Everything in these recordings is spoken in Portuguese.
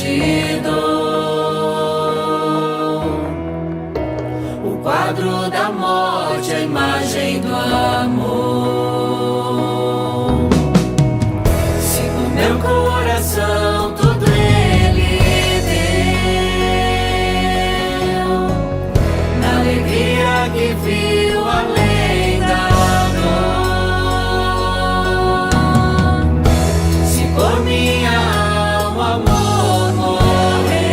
te dou. O quadro da morte, a imagem do amor. Se no meu coração tudo ele deu, na alegria que viu além da dor. Se por minha alma o amor morreu,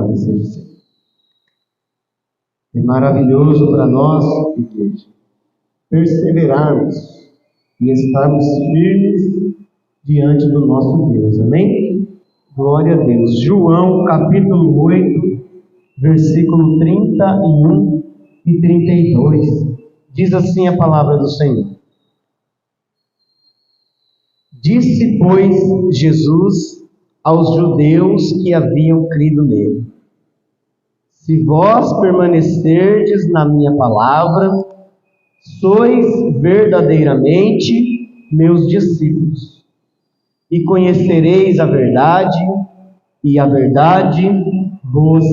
Louvado seja o Senhor. É maravilhoso para nós, igreja, perseverarmos e estarmos firmes diante do nosso Deus. Amém? Glória a Deus. João capítulo 8, versículo 31 e 32. Diz assim a palavra do Senhor. Disse, pois, Jesus aos judeus que haviam crido nele: se vós permanecerdes na minha palavra, sois verdadeiramente meus discípulos, e conhecereis a verdade, e a verdade vos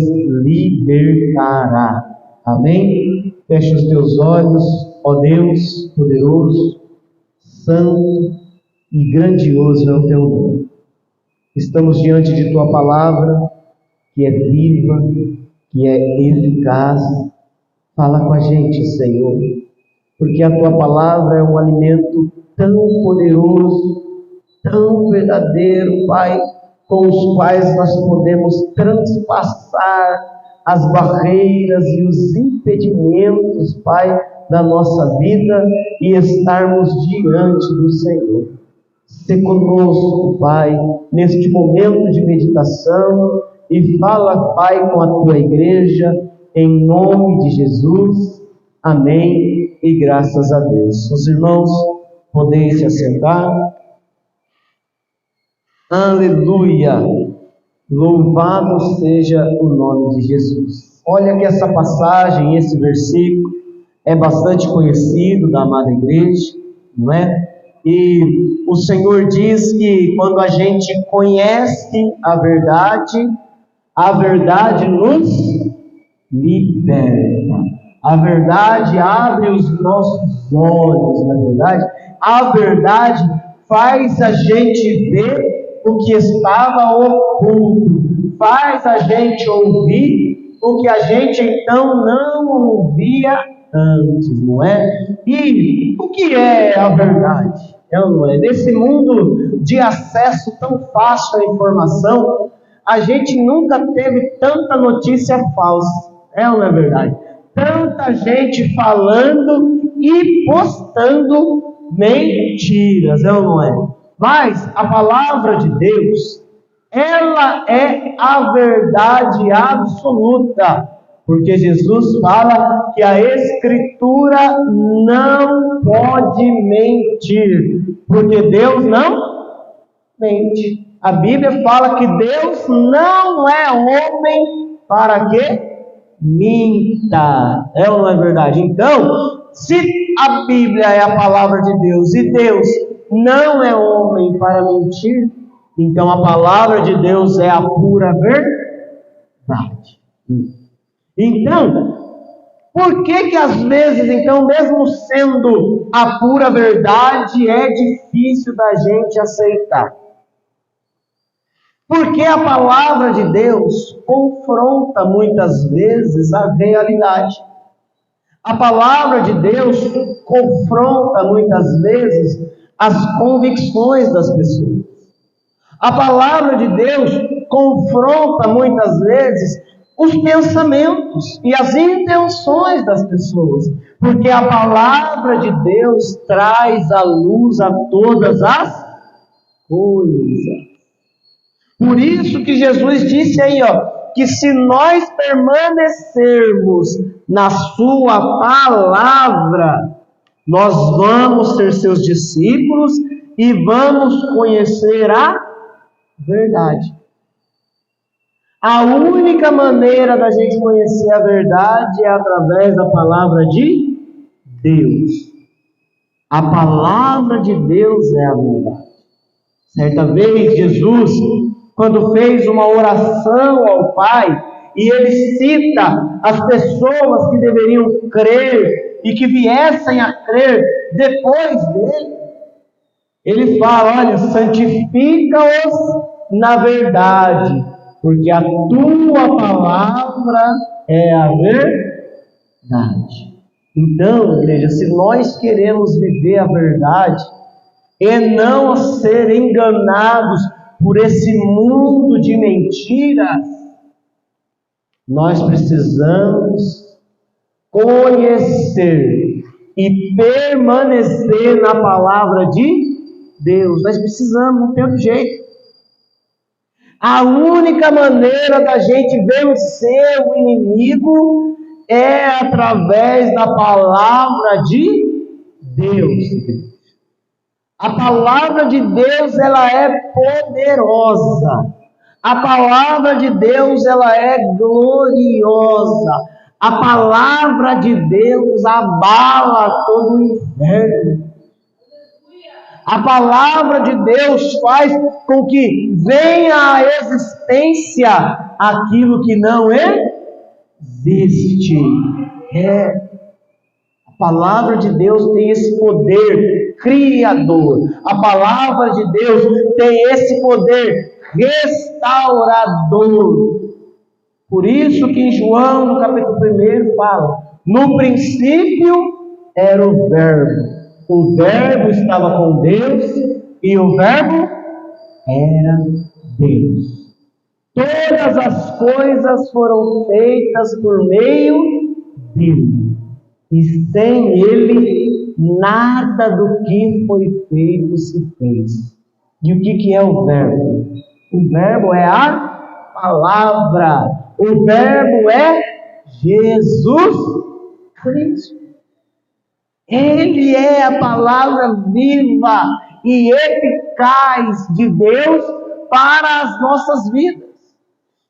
libertará. Amém? Feche os teus olhos, ó Deus poderoso, santo e grandioso é o teu nome. Estamos diante de tua palavra, que é viva, que é eficaz. Fala com a gente, Senhor, porque a tua palavra é um alimento tão poderoso, tão verdadeiro, Pai, com os quais nós podemos transpassar as barreiras e os impedimentos, Pai, da nossa vida e estarmos diante do Senhor. Se conosco, Pai, neste momento de meditação, e fala, Pai, com a tua igreja, em nome de Jesus. Amém e graças a Deus. Os irmãos, podem se assentar. Aleluia! Louvado seja o nome de Jesus. Olha que essa passagem, esse versículo, é bastante conhecido da amada igreja, não é? E o Senhor diz que quando a gente conhece a verdade nos liberta. A verdade abre os nossos olhos, na verdade. A verdade faz a gente ver o que estava oculto, faz a gente ouvir o que a gente então não ouvia antes, não é? E o que é a verdade? Não é? Nesse mundo de acesso tão fácil à informação, a gente nunca teve tanta notícia falsa, é ou não é verdade? Tanta gente falando e postando mentiras, é ou não é? Mas a palavra de Deus, ela é a verdade absoluta, porque Jesus fala que a Escritura não pode mentir, porque Deus não mente. A Bíblia fala que Deus não é homem para que minta. É ou não é verdade? Então, se a Bíblia é a palavra de Deus e Deus não é homem para mentir, então a palavra de Deus é a pura verdade. Então, por que às vezes, então, mesmo sendo a pura verdade, é difícil da gente aceitar? Porque a palavra de Deus confronta muitas vezes a realidade. A palavra de Deus confronta muitas vezes as convicções das pessoas. A palavra de Deus confronta muitas vezes os pensamentos e as intenções das pessoas, porque a palavra de Deus traz à luz a todas as coisas. Por isso que Jesus disse aí, que se nós permanecermos na sua palavra, nós vamos ser seus discípulos e vamos conhecer a verdade. A única maneira da gente conhecer a verdade é através da palavra de Deus. A palavra de Deus é a verdade. Certa vez, Jesus, quando fez uma oração ao Pai, e ele cita as pessoas que deveriam crer e que viessem a crer depois dele, ele fala, olha, santifica-os na verdade, porque a tua palavra é a verdade. Então, igreja, se nós queremos viver a verdade e não ser enganados por esse mundo de mentiras, Nós precisamos conhecer e permanecer na palavra de Deus. Nós precisamos, não tem outro jeito. A única maneira da gente vencer o inimigo é através da palavra de Deus. A palavra de Deus, ela é poderosa. A palavra de Deus, ela é gloriosa. A palavra de Deus abala todo o inferno. A palavra de Deus faz com que venha à existência aquilo que não existe. A palavra de Deus tem esse poder criador. A palavra de Deus tem esse poder restaurador. Por isso que em João, no capítulo 1, fala: no princípio era o Verbo. O Verbo estava com Deus e o Verbo era Deus. Todas as coisas foram feitas por meio dele. E sem ele, nada do que foi feito se fez. E o que é o Verbo? O Verbo é a palavra. O Verbo é Jesus Cristo. Ele é a palavra viva e eficaz de Deus para as nossas vidas,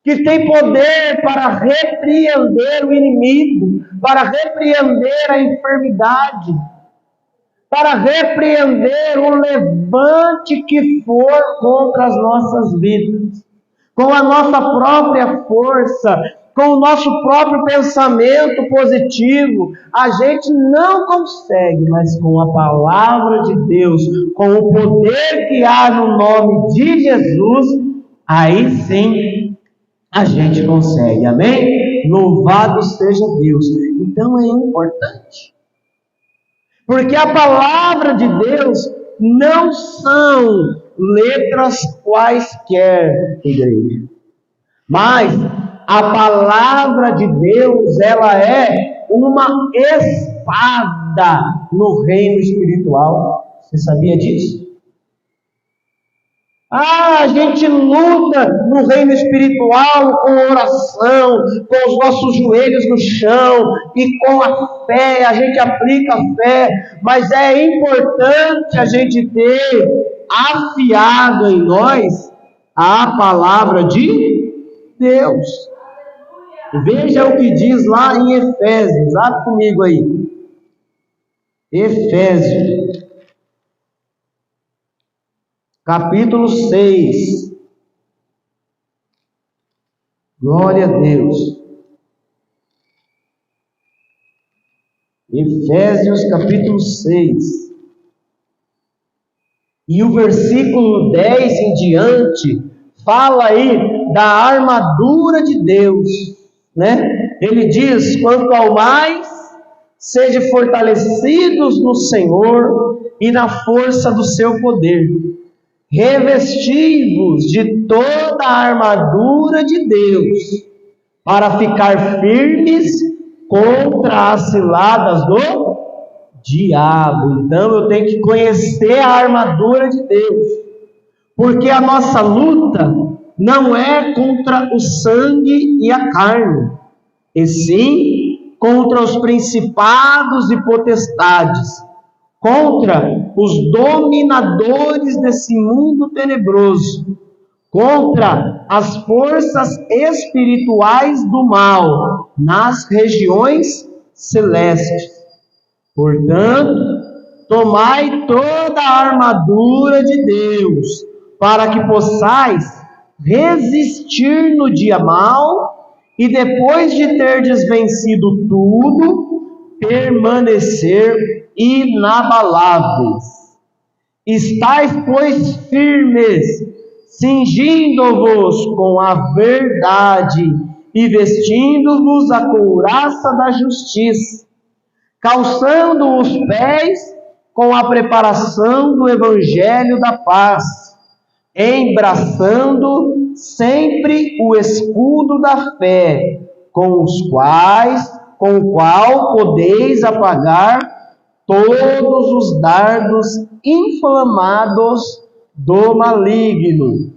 que tem poder para repreender o inimigo, para repreender a enfermidade, para repreender o levante que for contra as nossas vidas, com a nossa própria força, com o nosso próprio pensamento positivo. A gente não consegue, mas com a palavra de Deus, com o poder que há no nome de Jesus, aí sim a gente consegue. Amém? Louvado seja Deus. Então é importante, porque a palavra de Deus não são letras quaisquer, igreja, mas a palavra de Deus, ela é uma espada no reino espiritual. Você sabia disso? A gente luta no reino espiritual com oração, com os nossos joelhos no chão e com a fé, a gente aplica a fé, mas é importante a gente ter afiado em nós a palavra de Deus. Veja o que diz lá em Efésios. Abre comigo aí. Efésios, capítulo 6. Glória a Deus. Efésios, capítulo 6. E o versículo 10 em diante fala aí da armadura de Deus, né? Ele diz: quanto ao mais, sede fortalecidos no Senhor e na força do seu poder, revesti-vos de toda a armadura de Deus, para ficar firmes contra as ciladas do diabo. Então eu tenho que conhecer a armadura de Deus, porque a nossa luta não é contra o sangue e a carne, e sim contra os principados e potestades, contra os dominadores desse mundo tenebroso, contra as forças espirituais do mal nas regiões celestes. Portanto, tomai toda a armadura de Deus, para que possais resistir no dia mau, e depois de terdes vencido tudo, permanecer inabaláveis. Estais, pois, firmes, cingindo-vos com a verdade e vestindo-vos a couraça da justiça, calçando os pés com a preparação do evangelho da paz, embraçando sempre o escudo da fé, com o qual podeis apagar todos os dardos inflamados do maligno.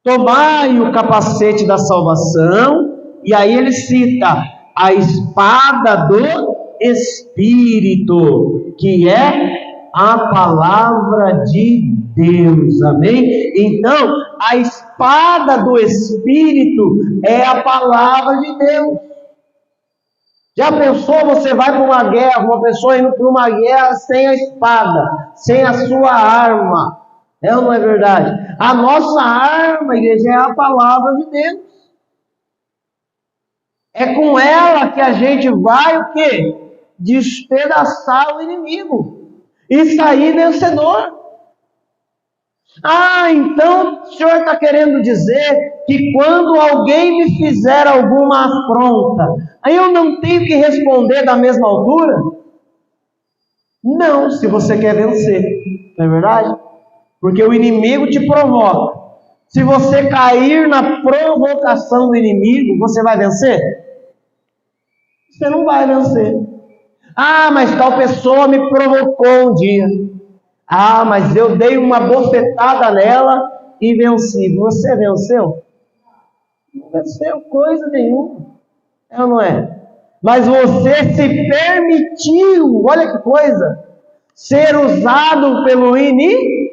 Tomai o capacete da salvação, e aí ele cita a espada do Espírito, que é a palavra de Deus, amém? Então, a espada do Espírito é a palavra de Deus. Já pensou, você vai para uma guerra, uma pessoa indo para uma guerra sem a espada, sem a sua arma? É ou não é verdade? A nossa arma, igreja, é a palavra de Deus. É com ela que a gente vai o quê? Despedaçar o inimigo e sair vencedor. Então o Senhor está querendo dizer que quando alguém me fizer alguma afronta, aí eu não tenho que responder da mesma altura? Não, se você quer vencer, não é verdade? Porque o inimigo te provoca. Se você cair na provocação do inimigo, você vai vencer? Você não vai vencer. Mas tal pessoa me provocou um dia. Mas eu dei uma bofetada nela e venci. Você venceu? Não venceu coisa nenhuma. É ou não é? Mas você se permitiu, olha que coisa, ser usado pelo inimigo.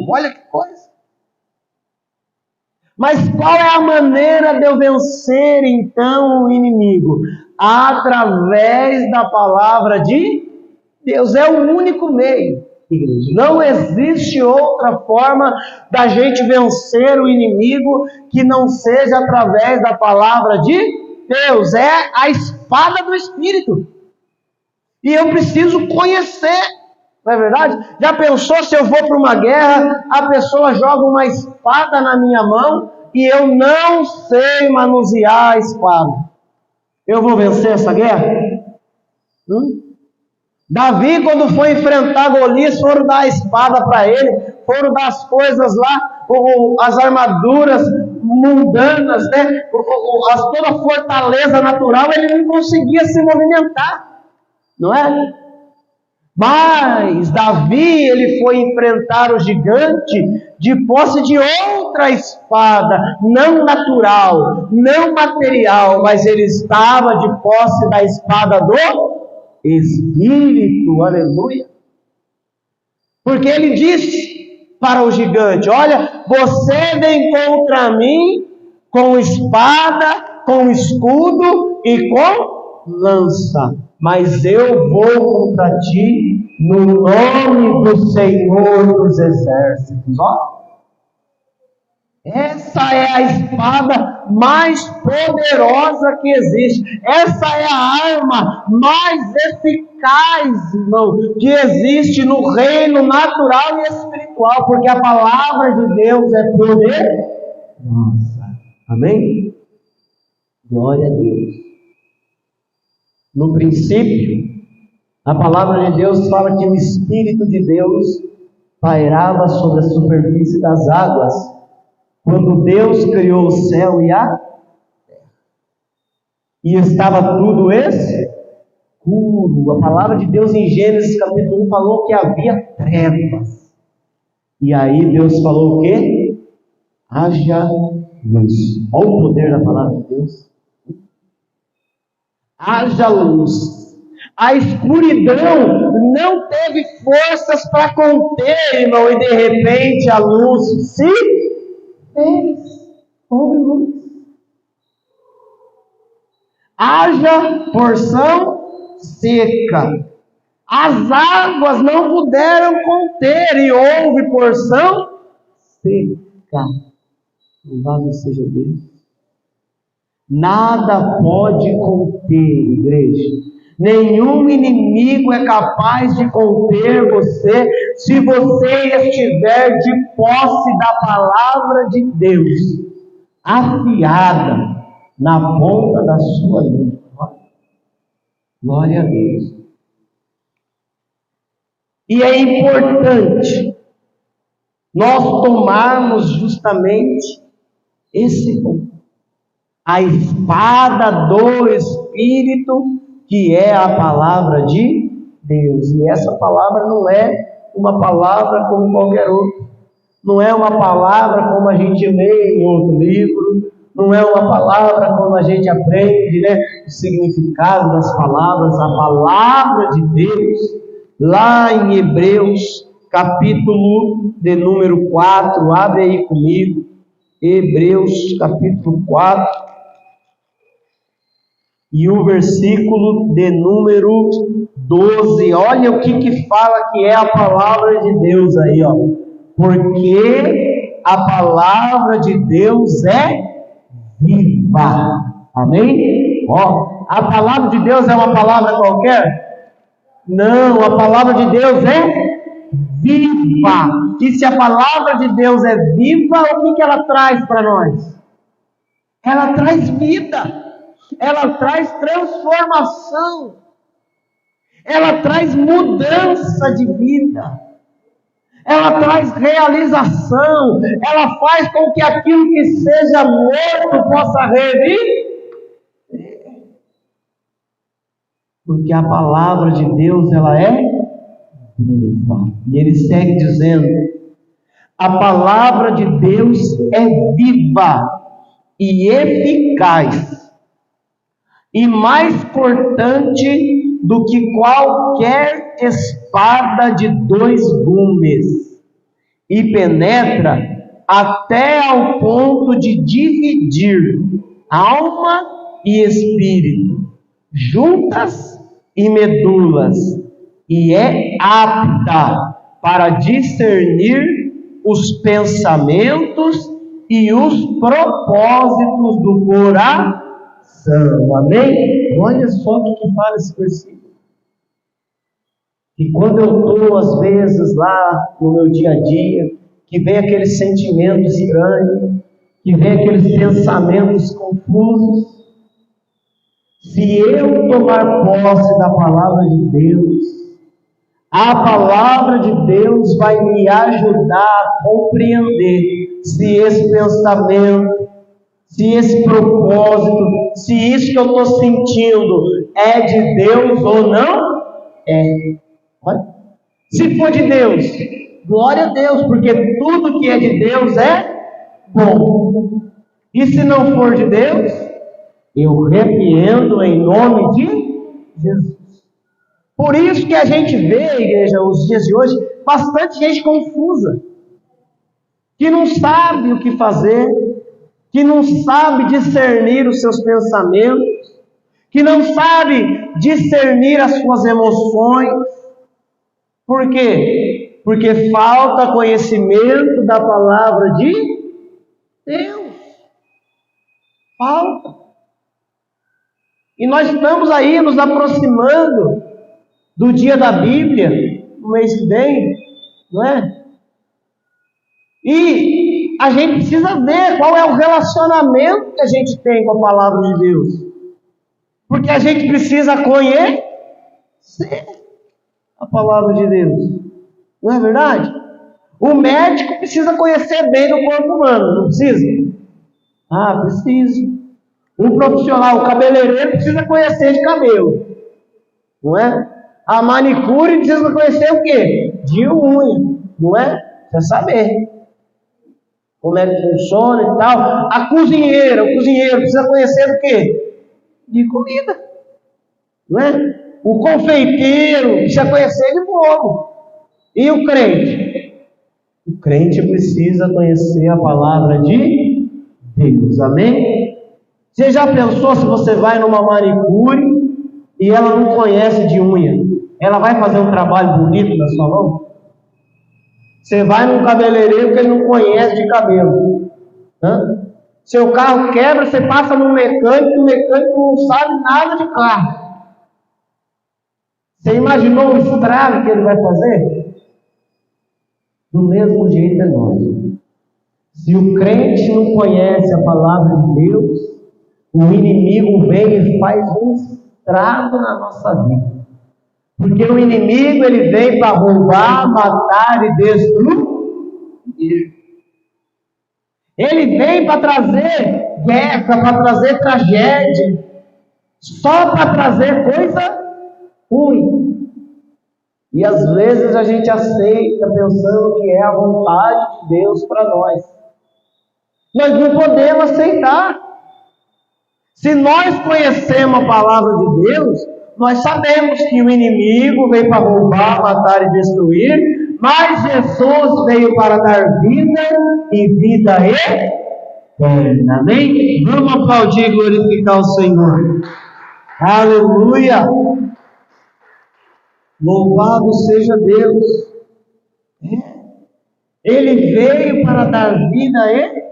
Olha que coisa. Mas qual é a maneira de eu vencer então o inimigo? Através da palavra de Deus. É o único meio, igreja. Não existe outra forma da gente vencer o inimigo que não seja através da palavra de Deus. É a espada do Espírito. E eu preciso conhecer. Não é verdade? Já pensou se eu vou para uma guerra, a pessoa joga uma espada na minha mão e eu não sei manusear a espada? Eu vou vencer essa guerra? Davi, quando foi enfrentar Golias, foram dar a espada para ele, foram dar as coisas lá, as armaduras mundanas, né? Toda a fortaleza natural, ele não conseguia se movimentar, não é? Mas Davi, ele foi enfrentar o gigante de posse de outra espada, não natural, não material, mas ele estava de posse da espada do Espírito, aleluia. Porque ele disse para o gigante: olha, você vem contra mim com espada, com escudo e com lança, mas eu vou contra ti no nome do Senhor dos Exércitos. Essa é a espada mais poderosa que existe. Essa é a arma mais eficaz, irmão, que existe no reino natural e espiritual, porque a palavra de Deus é poderosa. Amém? Glória a Deus. No princípio, a palavra de Deus fala que o Espírito de Deus pairava sobre a superfície das águas quando Deus criou o céu e a terra. E estava tudo escuro. A palavra de Deus em Gênesis capítulo 1 falou que havia trevas. E aí Deus falou o quê? Haja luz. Olha o poder da palavra de Deus. Haja luz. A escuridão não teve forças para conter, irmão, e de repente a luz se fez. Houve luz. Haja porção seca. As águas não puderam conter e houve porção seca. Louvado seja Deus. Nada pode conter, igreja. Nenhum inimigo é capaz de conter você se você estiver de posse da palavra de Deus, afiada na ponta da sua língua. Glória a Deus. E é importante nós tomarmos justamente esse ponto. a espada do Espírito, que é a palavra de Deus. E essa palavra não é uma palavra como qualquer outra. Não é uma palavra como a gente lê em outro livro. Não é uma palavra como a gente aprende, o significado das palavras. A palavra de Deus, lá em Hebreus, capítulo de número 4, abre aí comigo. Hebreus, capítulo 4. E o versículo de número 12, olha o que fala que é a palavra de Deus aí, ó. Porque a palavra de Deus é viva. Amém? Ó, a palavra de Deus é uma palavra qualquer? Não, a palavra de Deus é viva. E se a palavra de Deus é viva, o que ela traz para nós? Ela traz vida. Ela traz transformação, ela traz mudança de vida, ela traz realização, ela faz com que aquilo que seja morto possa reviver. Porque a palavra de Deus, ela é viva. E ele segue dizendo: a palavra de Deus é viva e eficaz, e mais cortante do que qualquer espada de 2 gumes, e penetra até ao ponto de dividir alma e espírito, juntas e medulas, e é apta para discernir os pensamentos e os propósitos do coração. Amém? Olha só o que fala esse versículo. E quando eu estou, às vezes, lá no meu dia a dia, que vem aqueles sentimentos estranhos, que vem aqueles pensamentos confusos, se eu tomar posse da palavra de Deus, a palavra de Deus vai me ajudar a compreender se esse pensamento, se esse propósito, se isso que eu estou sentindo é de Deus ou não é. Olha. Se for de Deus, glória a Deus, porque tudo que é de Deus é bom. E se não for de Deus, eu repreendo em nome de Jesus. Por isso que a gente vê, igreja, os dias de hoje, bastante gente confusa, que não sabe o que fazer, que não sabe discernir os seus pensamentos, que não sabe discernir as suas emoções. Por quê? Porque falta conhecimento da palavra de Deus. Falta. E nós estamos aí nos aproximando do dia da Bíblia, no mês que vem, não é? E a gente precisa ver qual é o relacionamento que a gente tem com a palavra de Deus. Porque a gente precisa conhecer a palavra de Deus. Não é verdade? O médico precisa conhecer bem do corpo humano, não precisa? Ah, precisa. Um profissional, o cabeleireiro, precisa conhecer de cabelo. Não é? A manicure precisa conhecer o quê? De unha. Não é? Precisa saber como é que funciona e tal. A cozinheira, o cozinheiro precisa conhecer do quê? De comida. Não é? O confeiteiro precisa conhecer de bolo. E o crente? O crente precisa conhecer a palavra de Deus. Amém? Você já pensou se você vai numa manicure e ela não conhece de unha? Ela vai fazer um trabalho bonito na sua mão? Você vai num cabeleireiro que ele não conhece de cabelo. Seu carro quebra, você passa no mecânico, o mecânico não sabe nada de carro. Você imaginou o estrago que ele vai fazer? Do mesmo jeito é nós. Se o crente não conhece a palavra de Deus, o inimigo vem e faz um estrago na nossa vida. Porque o inimigo, ele vem para roubar, matar e destruir. Ele vem para trazer guerra, para trazer tragédia, só para trazer coisa ruim. E às vezes a gente aceita pensando que é a vontade de Deus para nós. Nós não podemos aceitar. Se nós conhecemos a palavra de Deus, nós sabemos que o inimigo veio para roubar, matar e destruir, mas Jesus veio para dar vida e vida eterna. Amém? Vamos aplaudir e glorificar o Senhor. Aleluia! Louvado seja Deus. Ele veio para dar vida eterna.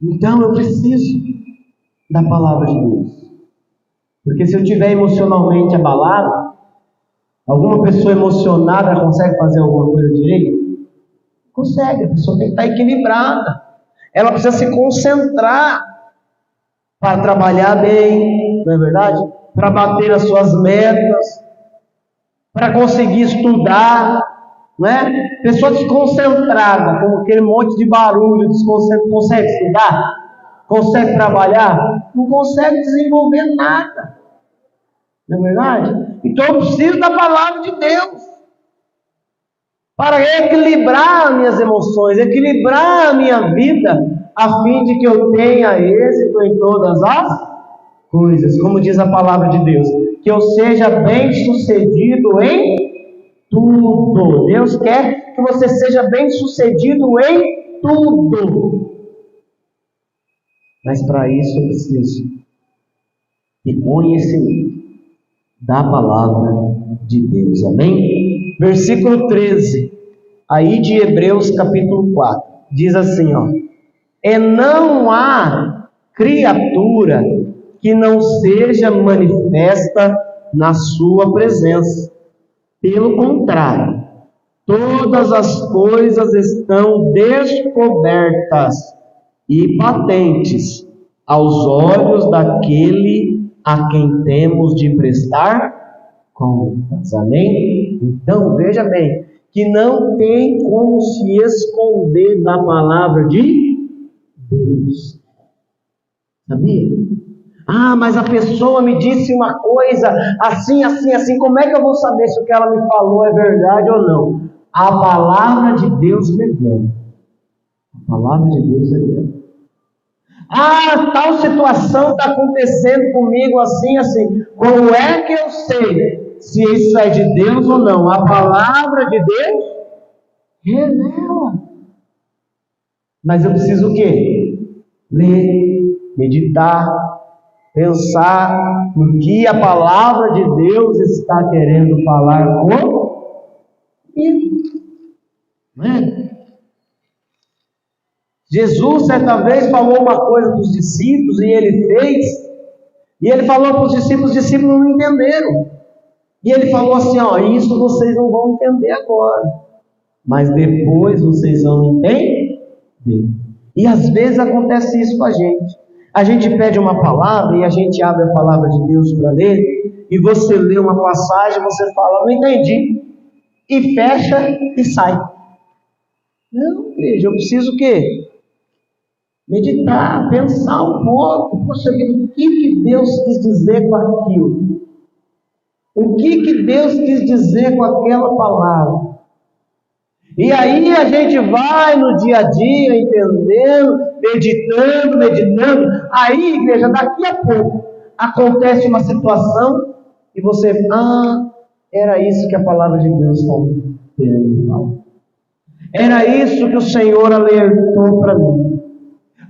Então eu preciso da palavra de Deus. Porque se eu estiver emocionalmente abalado, alguma pessoa emocionada consegue fazer alguma coisa direito? Consegue, a pessoa tem que estar equilibrada. Ela precisa se concentrar para trabalhar bem, não é verdade? Para bater as suas metas, para conseguir estudar, não é? Pessoa desconcentrada, com aquele monte de barulho, consegue estudar? Consegue trabalhar? Não consegue desenvolver nada, não é verdade? Então eu preciso da palavra de Deus para equilibrar as minhas emoções, equilibrar a minha vida, a fim de que eu tenha êxito em todas as coisas, como diz a palavra de Deus, que eu seja bem sucedido em tudo. Deus quer que você seja bem sucedido em tudo, mas para isso eu preciso de conhecimento da palavra de Deus. Amém? Versículo 13 aí de Hebreus capítulo 4 diz assim, ó: e não há criatura que não seja manifesta na sua presença. Pelo contrário, todas as coisas estão descobertas e patentes aos olhos daquele a quem temos de prestar contas. Amém? Então, veja bem, que não tem como se esconder da palavra de Deus. Sabia? Ah, mas a pessoa me disse uma coisa assim, assim, assim. Como é que eu vou saber se o que ela me falou é verdade ou não? A palavra de Deus revela. A palavra de Deus revela. Ah, tal situação está acontecendo comigo assim, assim. Como é que eu sei se isso é de Deus ou não? A palavra de Deus revela. Mas eu preciso o quê? Ler, meditar, pensar no que a palavra de Deus está querendo falar comigo. Não é? Jesus certa vez falou uma coisa para os discípulos e ele fez, e ele falou para os discípulos não entenderam. E ele falou assim, ó, isso vocês não vão entender agora, mas depois vocês vão entender. E às vezes acontece isso com a gente. A gente pede uma palavra e a gente abre a palavra de Deus para ler, e você lê uma passagem, você fala, não entendi, e fecha e sai. Não, igreja, eu preciso o quê? Meditar, pensar um pouco. Poxa vida, o que Deus quis dizer com aquilo? O que Deus quis dizer com aquela palavra? E aí a gente vai no dia a dia entendendo, meditando. Aí, igreja, daqui a pouco acontece uma situação e você, era isso que a palavra de Deus falou. Era isso que o Senhor alertou para mim.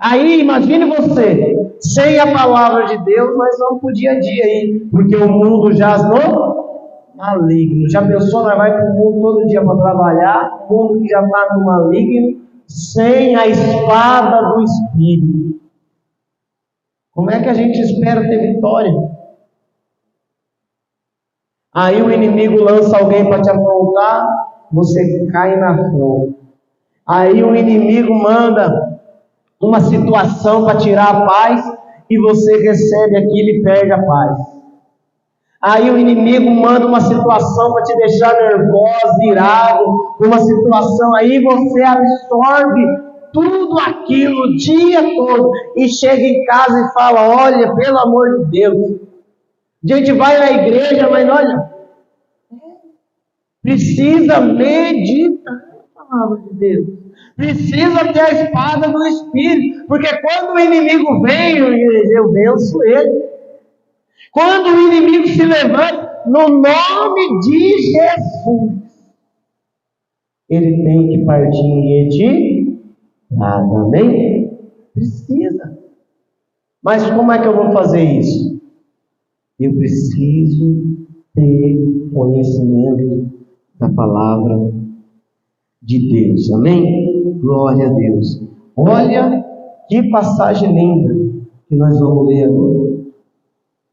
Aí, imagine você, sem a palavra de Deus, nós vamos para o dia a dia aí, porque o mundo jaz no maligno. Já pensou, nós vamos para o mundo todo dia para trabalhar, o mundo que já está no maligno, sem a espada do Espírito. Como é que a gente espera ter vitória? Aí o inimigo lança alguém para te afrontar, você cai na afronta. Aí o inimigo manda uma situação para tirar a paz, e você recebe aquilo e perde a paz. Aí o inimigo manda uma situação para te deixar nervoso, irado, uma situação, aí você absorve tudo aquilo o dia todo e chega em casa e fala: olha, pelo amor de Deus, a gente vai na igreja, mas olha, precisa meditar na palavra de Deus, precisa ter a espada do Espírito, porque quando o inimigo vem, eu venço ele. Quando o inimigo se levanta, no nome de Jesus, ele tem que partir em retirada, amém? Precisa. Mas como é que eu vou fazer isso? Eu preciso ter conhecimento da palavra de Deus, amém? Glória a Deus. Olha que passagem linda que nós vamos ler agora.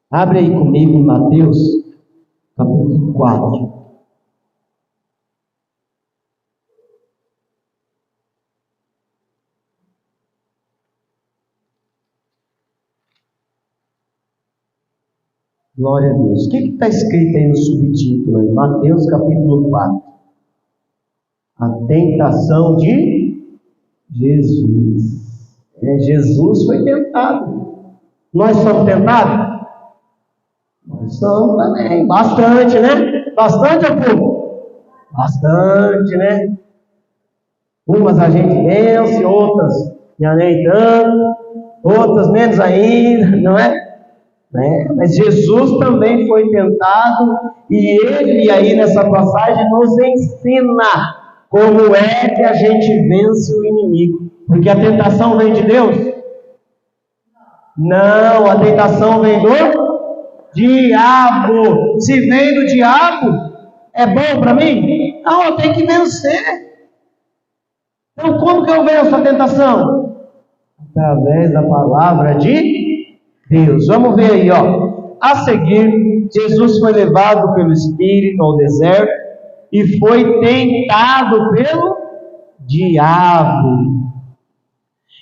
Abre aí comigo em Mateus, capítulo 4. Glória a Deus. O que está escrito aí no subtítulo? Em Mateus, capítulo 4. A tentação de Jesus. Jesus foi tentado. Nós somos tentados? Nós somos também, bastante, né? Bastante ou pouco? Bastante, né? Umas a gente vence, outras já nem tanto, outras menos ainda, não é? Mas Jesus também foi tentado, e ele aí nessa passagem nos ensina como é que a gente vence o inimigo. Porque a tentação vem de Deus? Não, a tentação vem do diabo. Se vem do diabo, é bom para mim? Não, eu tenho que vencer. Então como que eu venço a tentação? Através da palavra de Deus. Vamos ver aí, ó. A seguir, Jesus foi levado pelo Espírito ao deserto e foi tentado pelo diabo.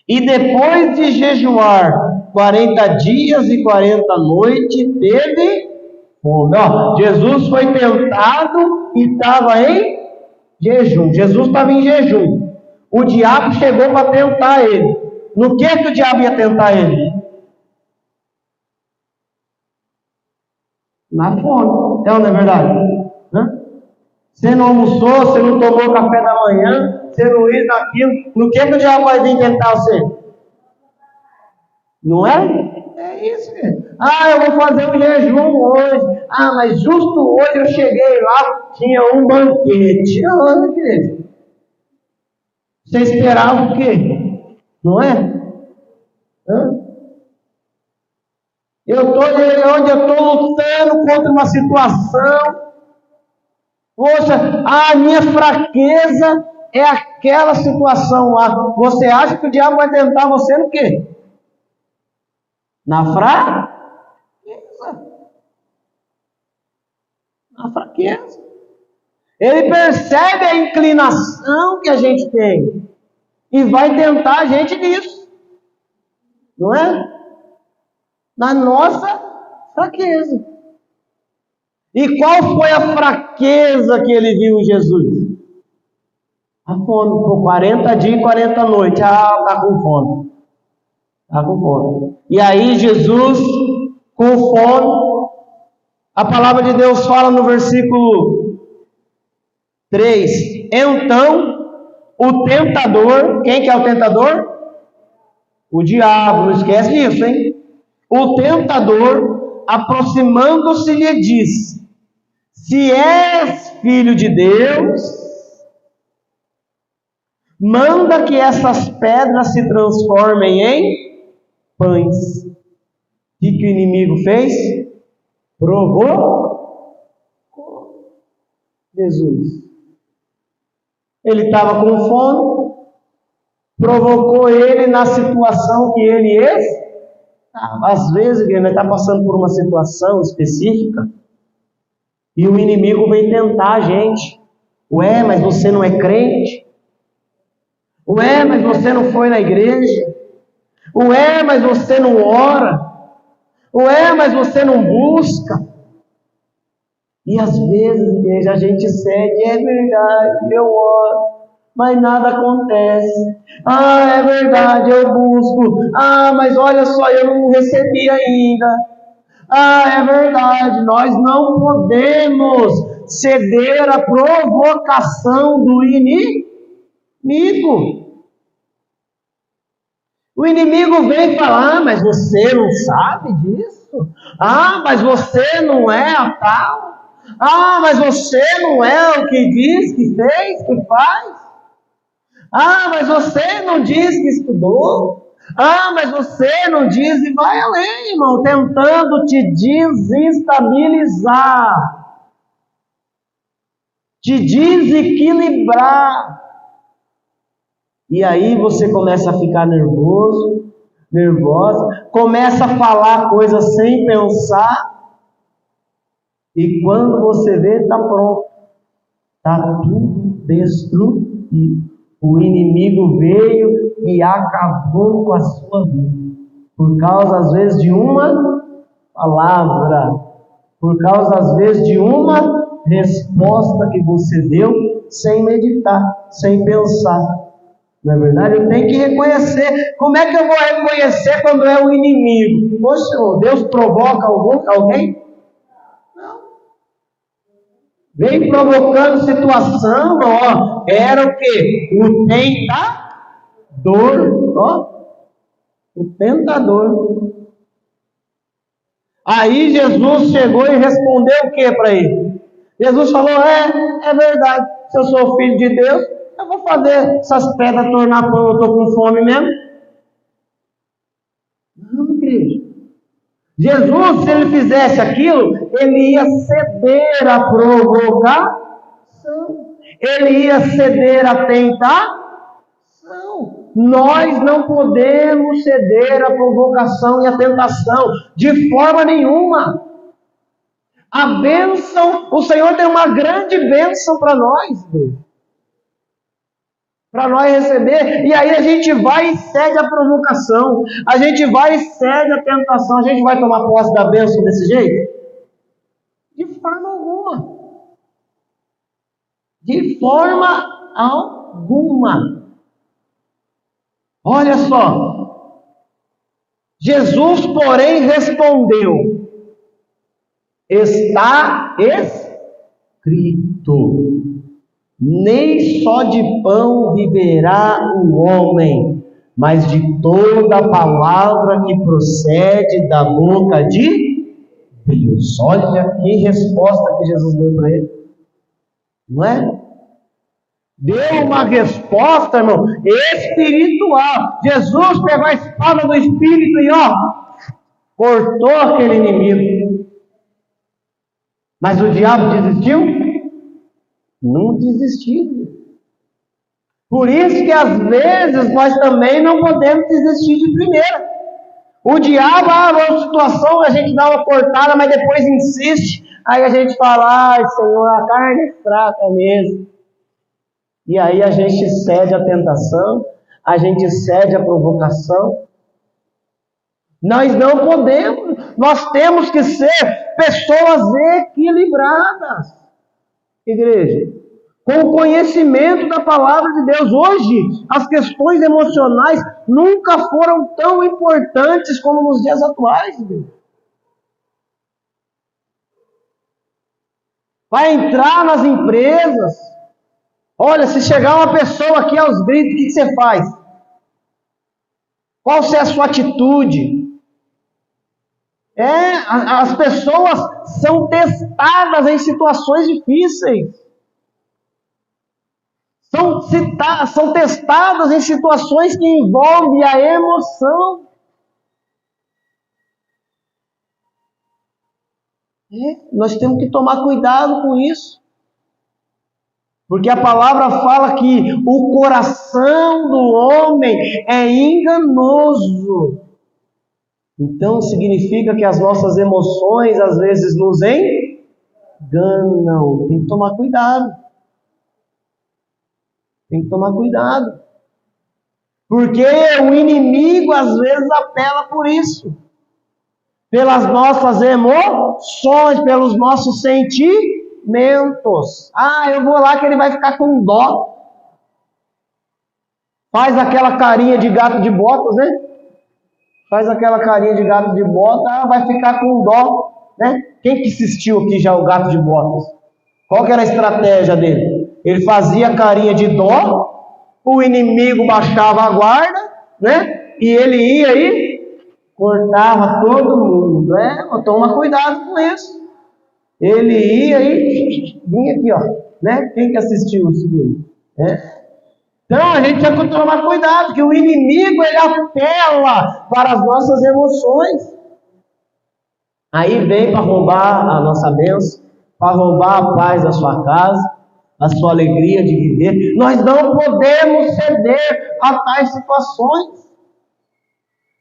E depois de jejuar 40 dias e 40 noites, teve fome. Ó, Jesus foi tentado e estava em jejum. Jesus estava em jejum. O diabo chegou para tentar ele. No que o diabo ia tentar ele? Na fome. É ou não é verdade? Você não almoçou, você não tomou café da manhã, você não isso, aquilo. No que o diabo vai vir tentar você? Não é? É isso, mesmo. Eu vou fazer um jejum hoje. Mas justo hoje eu cheguei lá, tinha um banquete. Olha, igreja. Você esperava o quê? Não é? Eu estou onde eu estou lutando contra uma situação. Poxa, a minha fraqueza é aquela situação lá. Você acha que o diabo vai tentar você no quê? Na fraqueza. Na fraqueza. Ele percebe a inclinação que a gente tem e vai tentar a gente nisso. Não é? Na nossa fraqueza. E qual foi a fraqueza que ele viu em Jesus? A fome, por 40 dias e 40 noites. Está com fome. Está com fome. E aí Jesus, com fome, a palavra de Deus fala no versículo 3. Então, o tentador, quem que é o tentador? O diabo, não esquece disso, hein? O tentador, aproximando-se, lhe disse: se és filho de Deus, manda que essas pedras se transformem em pães. O que o inimigo fez? Provocou Jesus. Ele estava com fome, provocou ele na situação que ele estava. Às vezes, ele está passando por uma situação específica e o inimigo vem tentar a gente. Ué, mas você não é crente? Ué, mas você não foi na igreja? Ué, mas você não ora? Ué, mas você não busca? E às vezes, igreja, a gente cede, é verdade, eu oro, mas nada acontece. É verdade, eu busco. Mas olha só, eu não recebi ainda. É verdade, nós não podemos ceder à provocação do inimigo. O inimigo vem falar, mas você não sabe disso? Mas você não é a tal? Mas você não é o que diz, que fez, que faz? Mas você não diz que estudou? Mas você não diz, e vai além, irmão, tentando te desestabilizar, te desequilibrar. E aí você começa a ficar nervosa, começa a falar coisas sem pensar, e quando você vê, está pronto, está tudo destruído. O inimigo veio e acabou com a sua vida, por causa às vezes de uma palavra, por causa às vezes de uma resposta que você deu sem meditar, sem pensar. Não é verdade? Eu tenho que reconhecer. Como é que eu vou reconhecer quando é o inimigo? Poxa, Deus provoca alguém? Não. Vem provocando situação, era o quê? O tentador, o tentador. Aí Jesus chegou e respondeu o que para ele? Jesus falou, é verdade, se eu sou filho de Deus, eu vou fazer essas pedras tornar pão, eu estou com fome mesmo. Não, igreja. Jesus, se ele fizesse aquilo, ele ia ceder à provocação. Ele ia ceder à tentação. Nós não podemos ceder à provocação e à tentação, de forma nenhuma. A bênção, o Senhor tem uma grande bênção para nós, igreja. Para nós receber, e aí a gente vai e cede a provocação, a gente vai e cede a tentação, a gente vai tomar posse da bênção desse jeito? De forma alguma. De forma alguma. Olha só, Jesus, porém, respondeu, está escrito, nem só de pão viverá o homem, mas de toda palavra que procede da boca de Deus. Olha que resposta que Jesus deu para ele. Não é? Deu uma resposta, irmão, espiritual. Jesus pegou a espada do Espírito e cortou aquele inimigo. Mas o diabo desistiu? Não desistiu. Por isso que às vezes nós também não podemos desistir de primeira. O diabo, uma situação, a gente dá uma cortada, mas depois insiste. Aí a gente fala, Senhor, a carne é fraca mesmo. E aí a gente cede à tentação, a gente cede à provocação. Nós não podemos, nós temos que ser pessoas equilibradas. Igreja, com o conhecimento da palavra de Deus. Hoje, as questões emocionais nunca foram tão importantes como nos dias atuais. Igreja. Vai entrar nas empresas. Olha, se chegar uma pessoa aqui aos gritos, o que você faz? Qual é a sua atitude? As pessoas são testadas em situações difíceis. São testadas em situações que envolvem a emoção. Nós temos que tomar cuidado com isso. Porque a palavra fala que o coração do homem é enganoso. Então significa que as nossas emoções às vezes nos enganam. Tem que tomar cuidado. Tem que tomar cuidado. Porque o inimigo às vezes apela por isso. Pelas nossas emoções, pelos nossos sentimentos. sentimentos. Ah, eu vou lá que ele vai ficar com dó. Faz aquela carinha de gato de botas, né? Faz aquela carinha de gato de botas, vai ficar com dó, né? Quem que assistiu aqui já o gato de botas? Qual que era a estratégia dele? Ele fazia carinha de dó, o inimigo baixava a guarda, né? E ele ia aí, cortava todo mundo, né? Toma cuidado com isso. Ele ia aí, vinha aqui, ó, né? Quem que assistiu esse filme? Né? Então a gente tem que tomar cuidado, que o inimigo ele apela para as nossas emoções. Aí vem para roubar a nossa bênção, para roubar a paz da sua casa, a sua alegria de viver. Nós não podemos ceder a tais situações.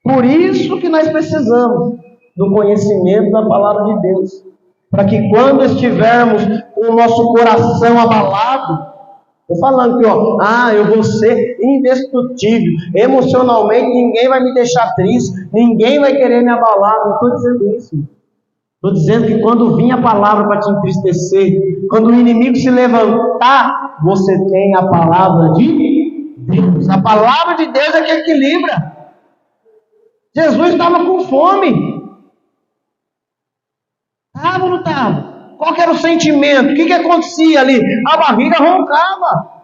Por isso que nós precisamos do conhecimento da palavra de Deus. Para que quando estivermos com o nosso coração abalado, estou falando que, eu vou ser indestrutível, emocionalmente ninguém vai me deixar triste, ninguém vai querer me abalar, não estou dizendo isso. Estou dizendo que quando vir a palavra para te entristecer, quando o inimigo se levantar, você tem a palavra de Deus. A palavra de Deus é que equilibra. Jesus estava com fome. Estava ou não estava? Qual que era o sentimento? O que acontecia ali? A barriga roncava.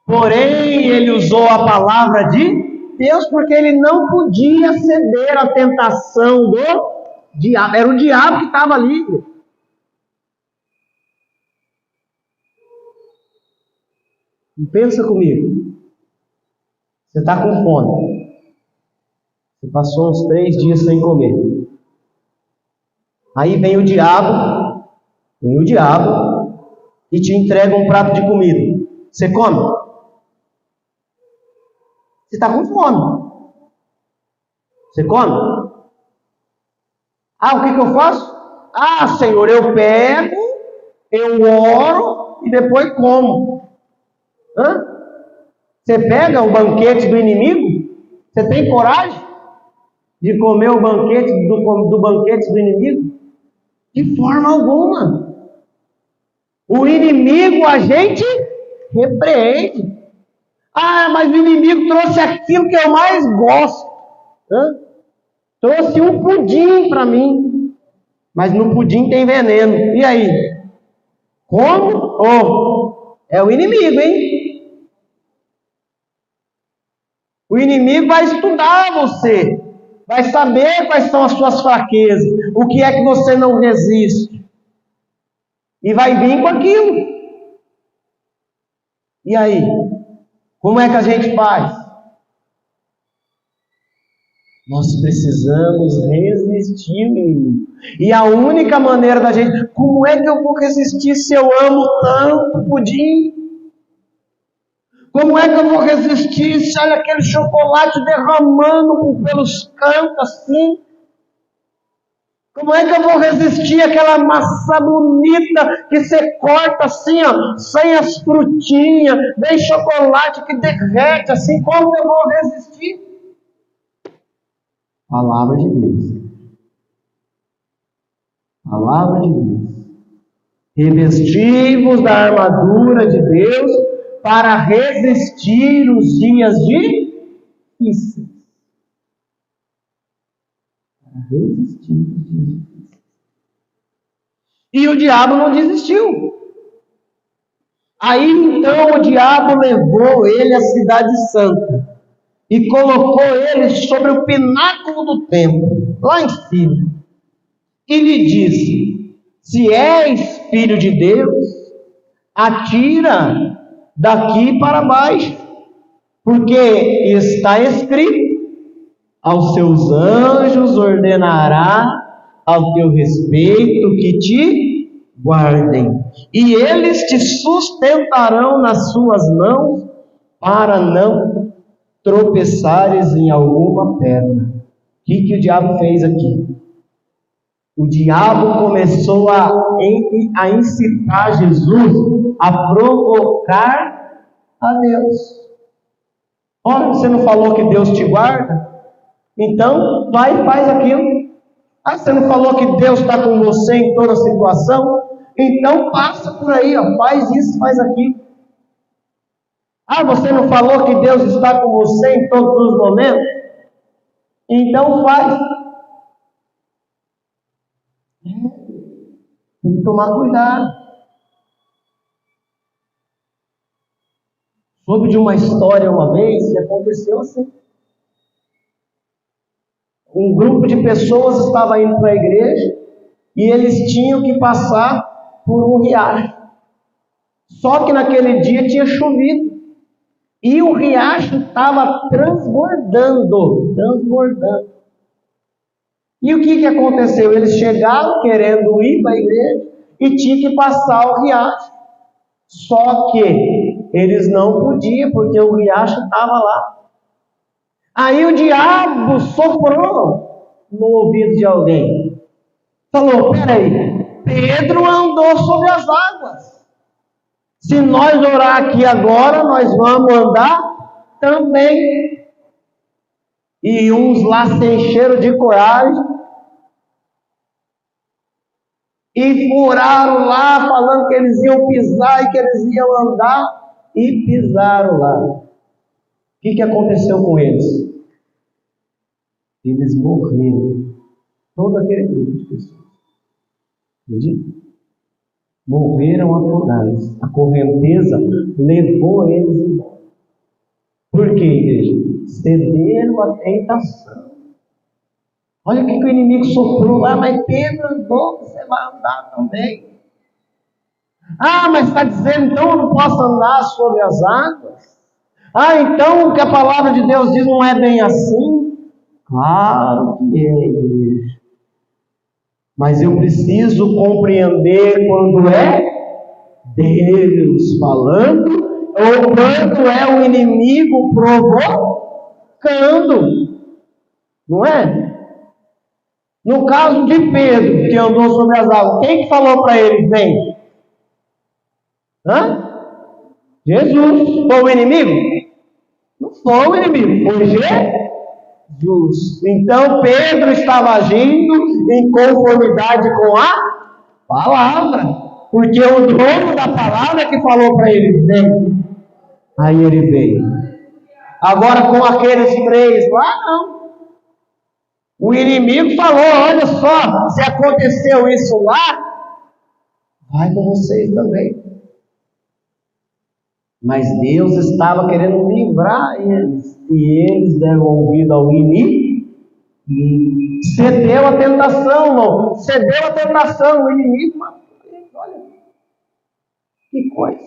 Porém, ele usou a palavra de Deus porque ele não podia ceder à tentação do diabo. Era o diabo que estava ali. E pensa comigo. Você está com fome. Você passou uns 3 dias sem comer. Aí vem o diabo e te entrega um prato de comida. Você come? Você está com fome. Você come? O que eu faço? Senhor, eu pego, eu oro e depois como. Você pega o banquete do inimigo? Você tem coragem de comer o banquete do banquete do inimigo? De forma alguma. O inimigo a gente repreende. Mas o inimigo trouxe aquilo que eu mais gosto. Trouxe um pudim para mim. Mas no pudim tem veneno. E aí? Como? É o inimigo, hein? O inimigo vai estudar você. Vai saber quais são as suas fraquezas, o que é que você não resiste. E vai vir com aquilo. E aí? Como é que a gente faz? Nós precisamos resistir, menino. E a única maneira da gente... Como é que eu vou resistir se eu amo tanto pudim? Como é que eu vou resistir se olha aquele chocolate derramando pelos cantos assim? Como é que eu vou resistir aquela maçã bonita que você corta assim, sem as frutinhas, vem chocolate que derrete assim? Como que eu vou resistir? Palavra de Deus. Palavra de Deus. Revestivos da armadura de Deus para resistir os dias difíceis. Para resistir os dias difíceis. E o diabo não desistiu. Aí então o diabo levou ele à cidade santa e colocou ele sobre o pináculo do templo, lá em cima, e lhe disse: se és filho de Deus, atira daqui para baixo, porque está escrito: aos seus anjos ordenará ao teu respeito que te guardem, e eles te sustentarão nas suas mãos, para não tropeçares em alguma pedra. O que o diabo fez aqui? O diabo começou a incitar Jesus a provocar a Deus. Olha, você não falou que Deus te guarda? Então, vai e faz aquilo. Você não falou que Deus está com você em toda situação? Então passa por aí, ó, faz isso, faz aquilo. Ah, você não falou que Deus está com você em todos os momentos? Então faz. Tem que tomar cuidado. Soube de uma história uma vez que aconteceu assim. Um grupo de pessoas estava indo para a igreja e eles tinham que passar por um riacho. Só que naquele dia tinha chovido. E o riacho estava transbordando. E o que aconteceu? Eles chegaram querendo ir para a igreja e tinha que passar o riacho. Só que eles não podiam, porque o riacho estava lá. Aí o diabo soprou no ouvido de alguém. Falou, peraí, Pedro andou sobre as águas. Se nós orar aqui agora, nós vamos andar também. E uns lá se encheram de coragem e furaram lá, falando que eles iam pisar e que eles iam andar, e pisaram lá. O que aconteceu com eles? Eles morreram. Todo aquele grupo de pessoas. Acredita? Morreram afogados. A correnteza levou eles embora. Por quê, igreja? Cederam à tentação. Olha o que o inimigo soprou lá, mas Pedro andou, você vai andar também. Ah, mas está dizendo, então eu não posso andar sobre as águas? Ah, então o que a palavra de Deus diz não é bem assim? Claro que é, igreja. Mas eu preciso compreender quando é Deus falando ou quando é o inimigo provocando. Não é? No caso de Pedro, que andou sobre as águas, quem que falou para ele, vem? Jesus. Foi o inimigo? Não foi o inimigo, foi Jesus. Então Pedro estava agindo em conformidade com a palavra, porque o dono da palavra é que falou para ele, vem. Aí ele veio. Agora com aqueles três lá, não. O inimigo falou, olha só, se aconteceu isso lá, vai com vocês também. Mas Deus estava querendo livrar eles, e eles deram ouvido ao inimigo, e cedeu a tentação, irmão, cedeu a tentação, o inimigo matou eles, olha, que coisa.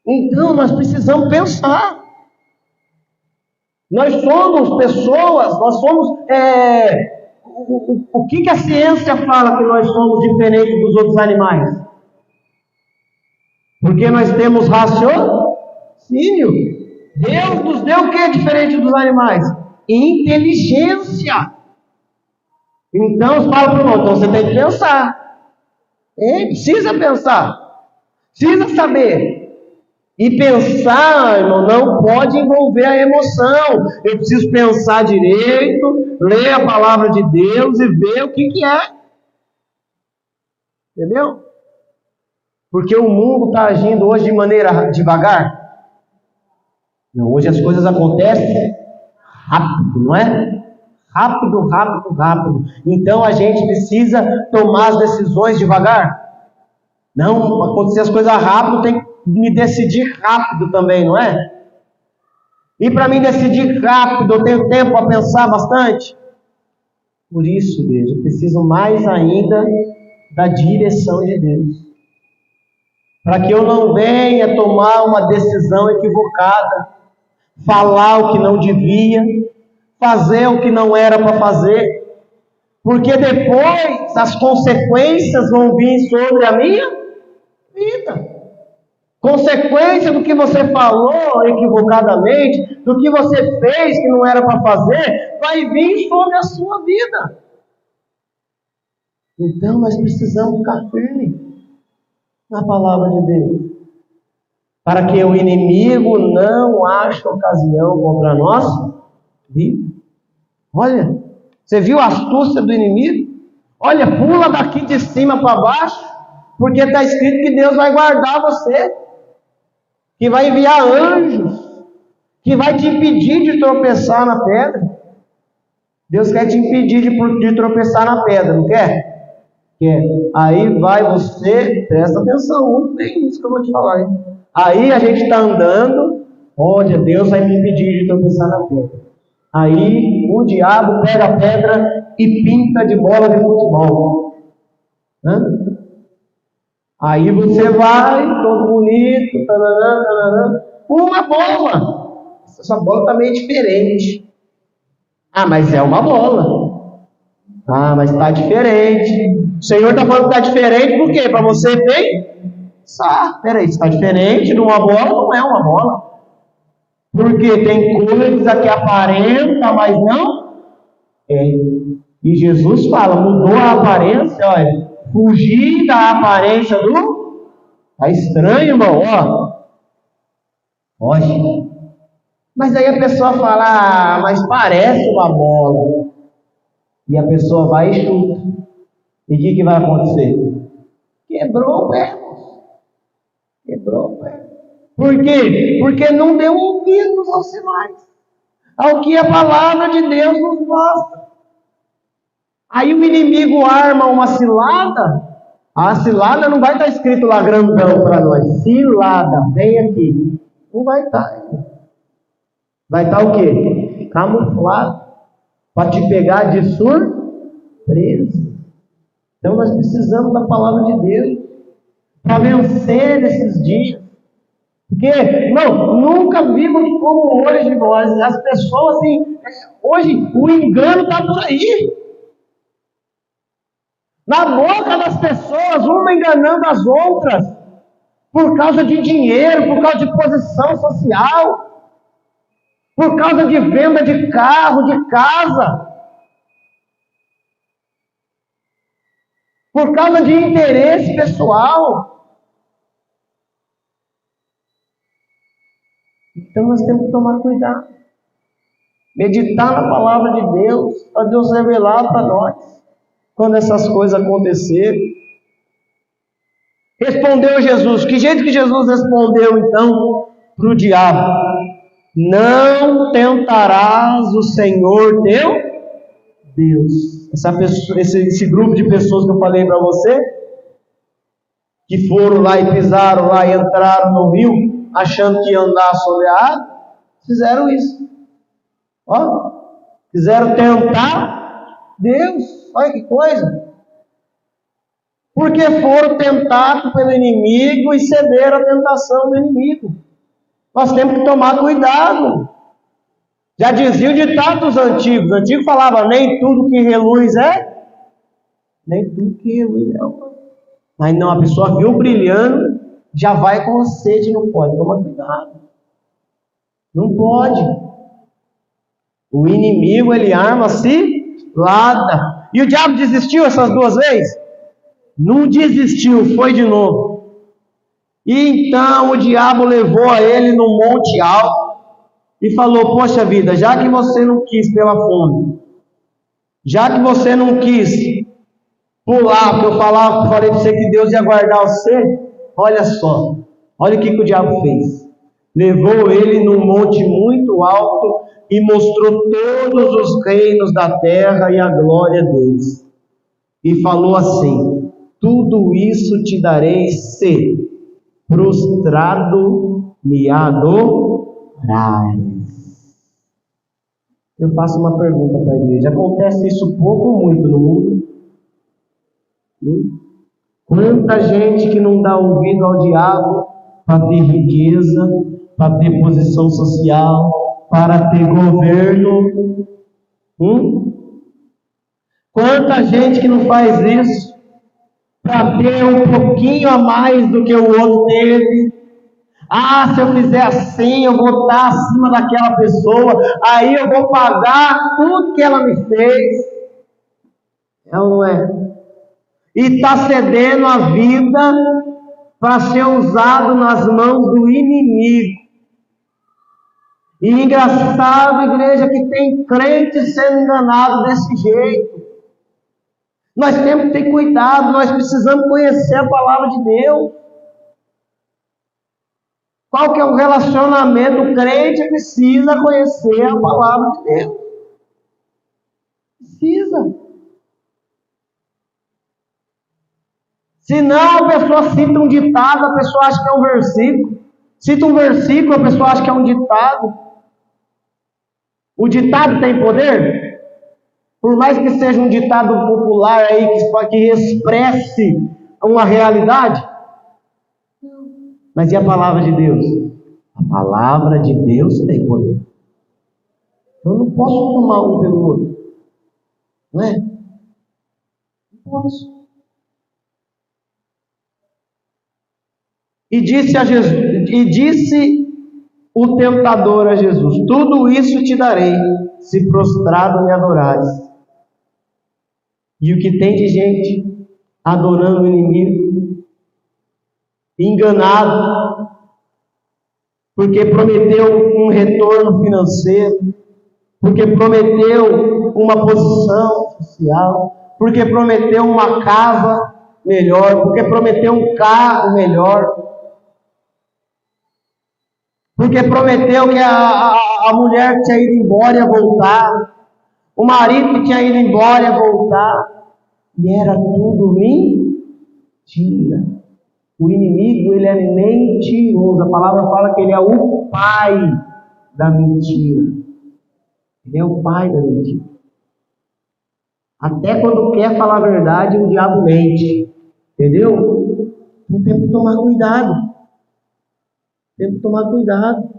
Então nós precisamos pensar. Nós somos pessoas, nós somos, o que a ciência fala que nós somos diferentes dos outros animais? Porque nós temos raciocínio. Deus nos deu o que é diferente dos animais? Inteligência. Então, fala para o irmão, então você tem que pensar. Precisa pensar. Precisa saber. E pensar, irmão, não pode envolver a emoção. Eu preciso pensar direito, ler a palavra de Deus e ver o que é. Entendeu? Porque o mundo está agindo hoje de maneira devagar. Não, hoje as coisas acontecem rápido, não é? Rápido. Então a gente precisa tomar as decisões devagar. Não, para acontecer as coisas rápido, tem que me decidir rápido também, não é? E para mim decidir rápido, eu tenho tempo para pensar bastante. Por isso, igreja, eu preciso mais ainda da direção de Deus. Para que eu não venha tomar uma decisão equivocada, falar o que não devia, fazer o que não era para fazer, porque depois as consequências vão vir sobre a minha vida. Consequência do que você falou equivocadamente, do que você fez que não era para fazer, vai vir sobre a sua vida. Então nós precisamos ficar firmes na palavra de Deus, para que o inimigo não ache ocasião contra nós. Olha, você viu a astúcia do inimigo? Olha, pula daqui de cima para baixo, Porque está escrito que Deus vai guardar você, que vai enviar anjos, que vai te impedir de tropeçar na pedra. Deus quer te impedir de tropeçar na pedra, não quer? Quer. Aí vai você, presta atenção, muito bem isso que eu vou te falar. Hein? Aí a gente está andando, olha, Deus vai me impedir de tropeçar na pedra. Aí o diabo pega a pedra e pinta de bola de futebol. Hã? Aí você vai, todo bonito, uma bola. Essa bola está meio diferente. Ah, mas é uma bola. Ah, mas está diferente. O Senhor está falando que está diferente por quê? Para você pensar. Peraí, está diferente de uma bola, não é uma bola. Porque tem coisa que aparenta, mas não é. E Jesus fala, mudou a aparência, olha. Fugir da aparência do... Está estranho, irmão, ó. Olha. Mas aí a pessoa fala, ah, mas parece uma bola. E a pessoa vai e chuta. E o que vai acontecer? Quebrou o pé. Quebrou o pé. Por quê? Porque não deu ouvidos aos sinais. Ao que a palavra de Deus nos mostra. Aí o inimigo arma uma cilada. A cilada não vai estar escrito lá grandão para nós. Cilada, vem aqui. Não vai estar. Vai estar o quê? Camuflado. Para te pegar de surpresa. Então nós precisamos da palavra de Deus. Para vencer esses dias. Porque, irmão, nunca vimos como hoje, irmão. As pessoas, assim, hoje o engano está por aí. Na boca das pessoas, uma enganando as outras, por causa de dinheiro, por causa de posição social, por causa de venda de carro, de casa, por causa de interesse pessoal. Então nós temos que tomar cuidado, meditar na palavra de Deus, para Deus revelar para nós. Quando essas coisas acontecerem. Respondeu Jesus. Que jeito que Jesus respondeu então para o diabo? Não tentarás o Senhor teu Deus. Esse grupo de pessoas que eu falei para você, que foram lá e pisaram lá e entraram no rio, achando que iam andar sobre a água, fizeram isso. Ó, quiseram tentar Deus. Olha que coisa. Porque foram tentados pelo inimigo e cederam à tentação do inimigo. Nós temos que tomar cuidado. Já dizia o ditado dos antigos. Os antigos falavam, nem tudo que reluz é. Nem tudo que reluz é. Mas não, a pessoa viu brilhando, já vai com sede, não pode. Toma cuidado. Não pode. O inimigo, ele arma cilada. E o diabo desistiu essas duas vezes? Não desistiu, foi de novo. E então o diabo levou a ele no monte alto e falou, poxa vida, já que você não quis pela fome, já que você não quis pular, porque eu falei para você que Deus ia guardar você, olha só, olha o que o diabo fez. Levou ele num monte muito alto e mostrou todos os reinos da terra e a glória deles. E falou assim, tudo isso te darei se prostrado me adorares. Eu faço uma pergunta para a igreja. Acontece isso pouco ou muito no mundo? Quanta gente que não dá ouvido ao diabo para ter riqueza, para ter posição social, para ter governo. Quanta gente que não faz isso para ter um pouquinho a mais do que o outro teve. Ah, se eu fizer assim, eu vou estar acima daquela pessoa, aí eu vou pagar tudo que ela me fez. É ou não é? E está cedendo a vida para ser usado nas mãos do inimigo. E engraçado, igreja, que tem crente sendo enganado desse jeito. Nós temos que ter cuidado, nós precisamos conhecer a palavra de Deus. Qual que é o relacionamento? O crente precisa conhecer a palavra de Deus. Precisa. Senão a pessoa cita um ditado, a pessoa acha que é um versículo. Cita um versículo, a pessoa acha que é um ditado. O ditado tem poder? Por mais que seja um ditado popular aí que expresse uma realidade. Mas e a palavra de Deus? A palavra de Deus tem poder. Eu não posso tomar um pelo outro. Não é? Não posso. E disse o tentador a Jesus: tudo isso te darei, se prostrado me adorares. E o que tem de gente adorando o inimigo, enganado, porque prometeu um retorno financeiro, porque prometeu uma posição social, porque prometeu uma casa melhor, porque prometeu um carro melhor, porque prometeu que a mulher que tinha ido embora ia voltar, o marido que tinha ido embora ia voltar, e era tudo mentira. O inimigo, ele é mentiroso. A palavra fala que ele é o pai da mentira. Ele é o pai da mentira. Até quando quer falar a verdade, o diabo mente. Entendeu? Então temos que tomar cuidado. Temos que tomar cuidado.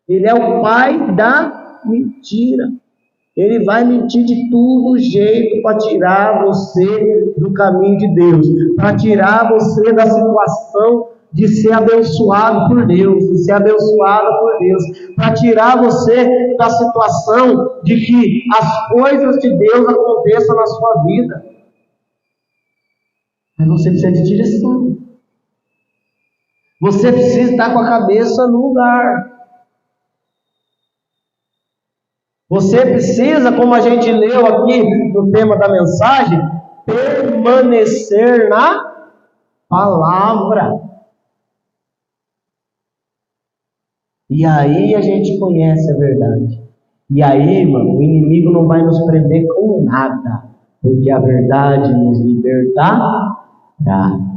Ele é o pai da mentira. Ele vai mentir de todo jeito para tirar você do caminho de Deus, para tirar você da situação de ser abençoado por Deus, de ser abençoada por Deus, para tirar você da situação de que as coisas de Deus aconteçam na sua vida. Mas você precisa de direção. Você precisa estar com a cabeça no lugar. Você precisa, como a gente leu aqui no tema da mensagem, permanecer na palavra. E aí a gente conhece a verdade. E aí, irmão, o inimigo não vai nos prender com nada, porque a verdade nos libertará.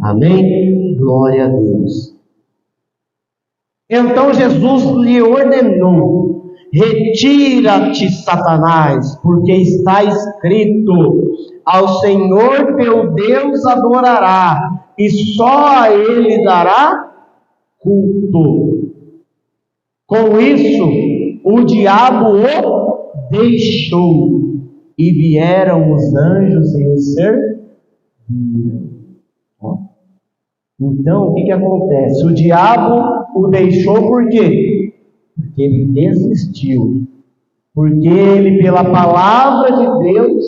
Amém? Glória a Deus. Então Jesus lhe ordenou: retira-te, Satanás, porque está escrito: ao Senhor teu Deus adorará, e só a Ele dará culto. Com isso, o diabo o deixou, e vieram os anjos e o serviram. Então, o que acontece? O diabo o deixou por quê? Porque ele desistiu. Porque ele, pela palavra de Deus,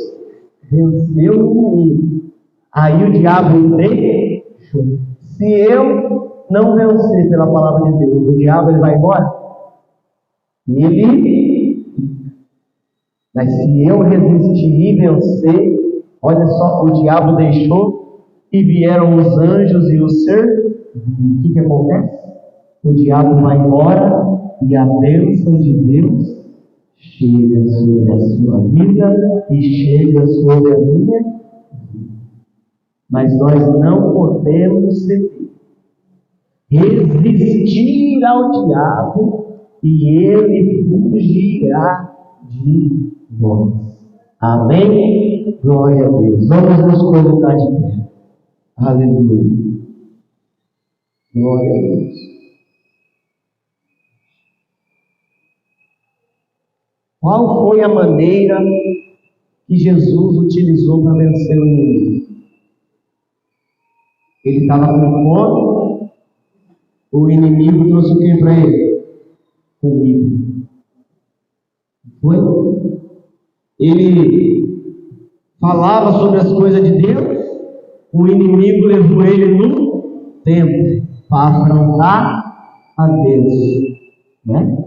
venceu o inimigo. Aí o diabo o deixou. Se eu não vencer pela palavra de Deus, o diabo ele vai embora? Mas se eu resistir e vencer, olha só, o diabo deixou e vieram os anjos e o serviram. O que acontece? O diabo vai embora e a bênção de Deus chega sobre a sua vida e chega sobre a minha vida. Mas nós não podemos resistir ao diabo e ele fugirá de nós. Amém? Glória a Deus. Vamos nos colocar de pé. Aleluia. Glória a Deus. Qual foi a maneira que Jesus utilizou para vencer o inimigo? Ele estava com fome, o inimigo trouxe o que para ele? Comida. Foi? Ele falava sobre as coisas de Deus, o inimigo levou ele no templo para afrontar a Deus, né?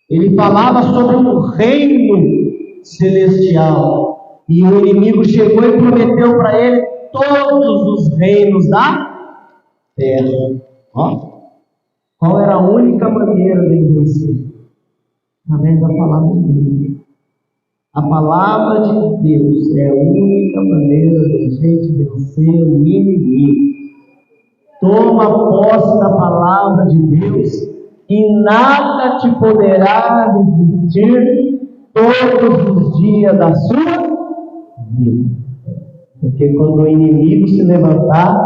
Ele falava sobre um reino celestial E o inimigo chegou e prometeu para ele todos os reinos da terra. Ó, qual era a única maneira de vencer? Através da palavra de Deus. A palavra de Deus é a única maneira de a gente vencer o inimigo. Toma posse da palavra de Deus e nada te poderá resistir todos os dias da sua vida. Porque quando o inimigo se levantar,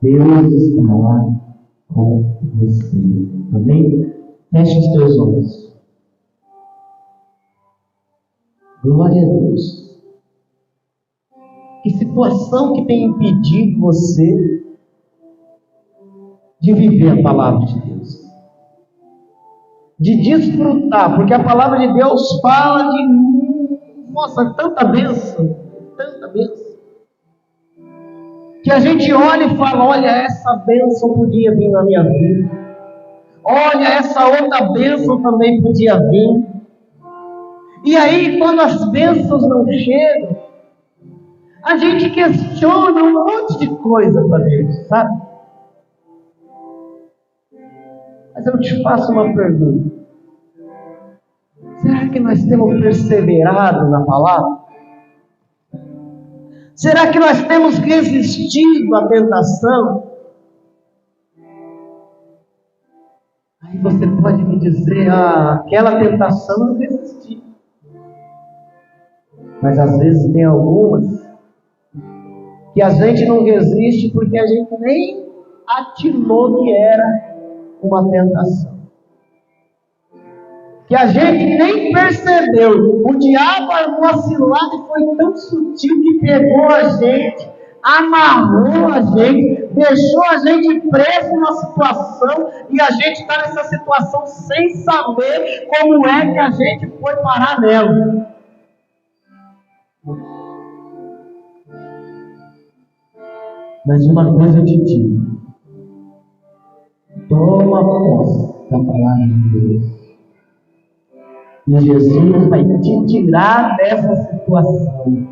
Deus estará com você. Amém? Feche os teus olhos. Glória a Deus. Que situação que tem impedido você de viver a palavra de Deus? De desfrutar, porque a palavra de Deus fala de, nossa, tanta bênção, que a gente olha e fala, olha, essa bênção podia vir na minha vida, olha, essa outra bênção também podia vir. E aí, quando as bênçãos não chegam, a gente questiona um monte de coisa para Deus, sabe? Mas eu te faço uma pergunta. Será que nós temos perseverado na palavra? Será que nós temos resistido à tentação? Aí você pode me dizer, aquela tentação eu resisti. Mas às vezes tem algumas que a gente não resiste porque a gente nem atinou que era uma tentação. Que a gente nem percebeu. O diabo armou a cilada e foi tão sutil que pegou a gente, amarrou a gente, deixou a gente preso numa situação e a gente está nessa situação sem saber como é que a gente foi parar nela. Mas uma coisa eu te digo: toma posse da palavra de Deus. E Jesus vai te tirar dessa situação.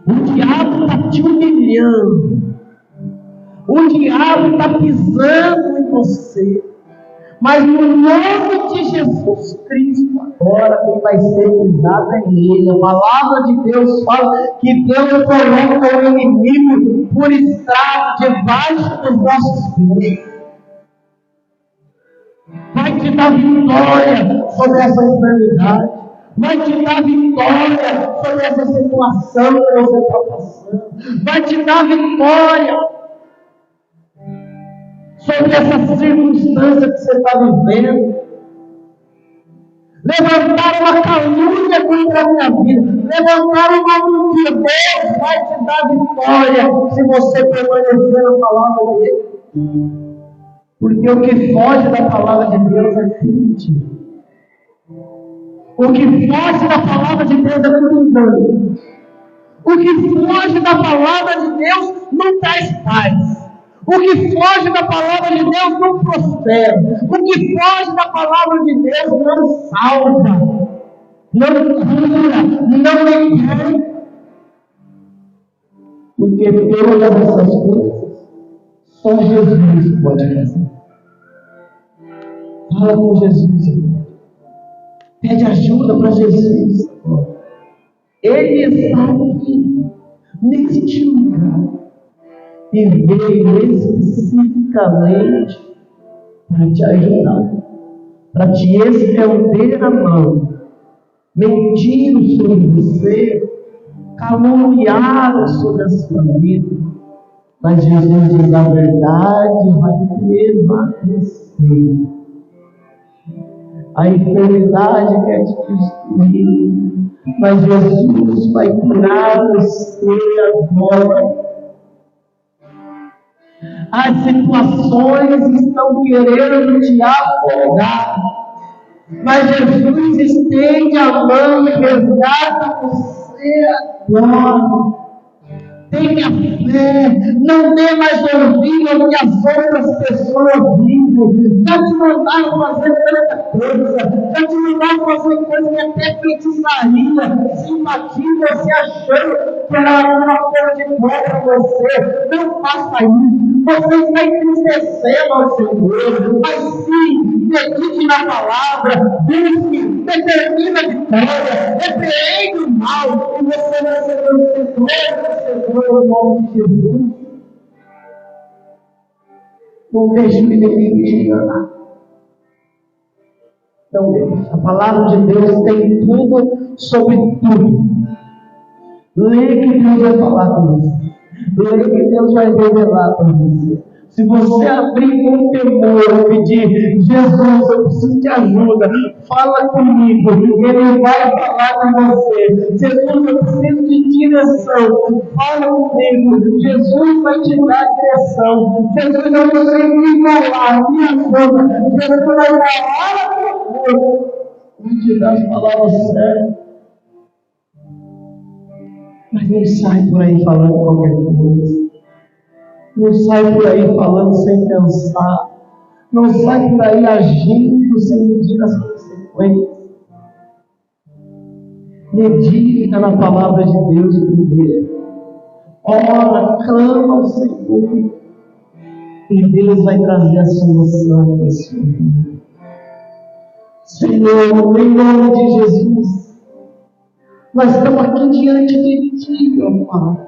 O diabo está te humilhando. O diabo está pisando em você. Mas no nome de Jesus Cristo, agora quem vai ser pisado é Ele. A palavra de Deus fala que Deus coloca o inimigo por estrado debaixo dos nossos pés. Vai te dar vitória sobre essa enfermidade. Vai te dar vitória sobre essa situação que você está passando. Vai te dar vitória sobre essa circunstância que você está vivendo. Levantar uma calúnia contra a minha vida. Levantar uma mentira. Deus vai te dar vitória se você permanecer na palavra dele. Porque o que foge da palavra de Deus é tudo mentira. O que foge da palavra de Deus é tudo engano. O que foge da palavra de Deus não traz paz. O que foge da palavra de Deus não prospera. O que foge da palavra de Deus não salva, não cura, não libera. Porque todas essas coisas só Jesus pode fazer. Fala com Jesus. Pede ajuda para Jesus. Ele está aqui, neste lugar. E veio especificamente para te ajudar, para te estender a mão. Mentiram sobre você, caluniaram sobre a sua vida. Mas Jesus diz: a verdade vai prevalecer. A enfermidade quer te destruir, mas Jesus vai curar você agora. As situações estão querendo te afogar, mas Jesus estende a mão e resgata você agora. Tenha fé, não dê mais ouvido ao que as outras pessoas dizem. Já te mandaram fazer tanta coisa, já te mandaram fazer coisa que até feitiçaria. simpatia, você achando que era alguma coisa de bom para você. Não faça isso. Você está entristecendo ao Senhor. Mas sim, medite na palavra, busque, determina a vitória, repreende o mal, e você vai ser vencedor no nome de Jesus. Não deixe o inimigo te enganar. Não deixe. A palavra de Deus tem tudo sobre tudo. Leia que Deus vai falar com você. Leia que Deus vai revelar para você. Se você abrir com temor e pedir, Jesus, eu preciso de ajuda, fala comigo, Ele vai falar com você. Jesus, eu preciso de direção, fala comigo. Jesus vai te dar direção. Jesus, eu não sei me falar, me ajuda. Jesus vai falar com você e te dar as palavras certas. Mas não sai por aí falando qualquer coisa. Não sai por aí falando sem pensar. Não sai por aí agindo sem medir as consequências. Medita na palavra de Deus primeiro. Ora, clama ao Senhor. E Deus vai trazer a solução para a sua vida. Senhor, em nome de Jesus, nós estamos aqui diante de Ti, ó Pai.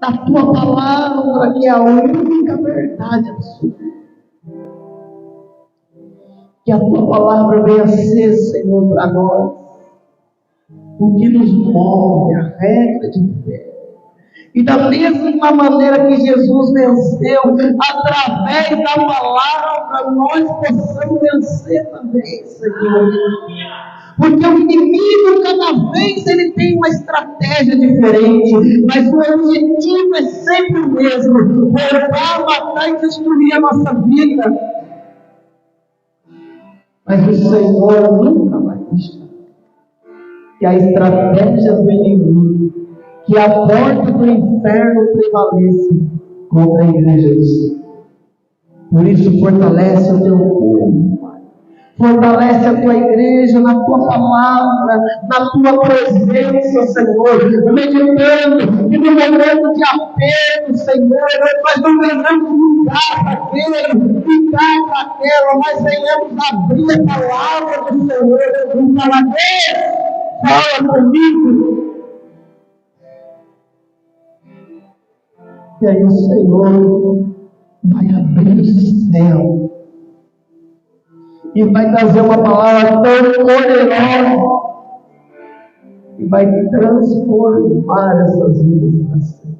Da Tua palavra, que é a única verdade absoluta. Que a Tua palavra venha ser, Senhor, para nós o que nos move, a regra de fé. E da mesma maneira que Jesus venceu, através da palavra, nós possamos vencer também, Senhor. Porque o inimigo, cada vez, ele tem uma estratégia diferente, mas o objetivo é sempre o mesmo: roubar, matar e destruir a nossa vida. Mas o Senhor nunca vai deixar que a estratégia do inimigo, que a porta do inferno prevaleça contra a igreja do Senhor. Por isso, fortalece o teu povo, Pai. Fortalece a tua igreja na tua palavra, na tua presença, Senhor. Meditando que no momento de aperto, Senhor, nós não venhamos ligar para aquele, ficar para aquela, mas venhamos abrir a palavra do Senhor e falar: Deus, fala comigo. E aí o Senhor vai abrir o céu e vai trazer uma palavra tão poderosa e vai transformar essas vidas para sempre.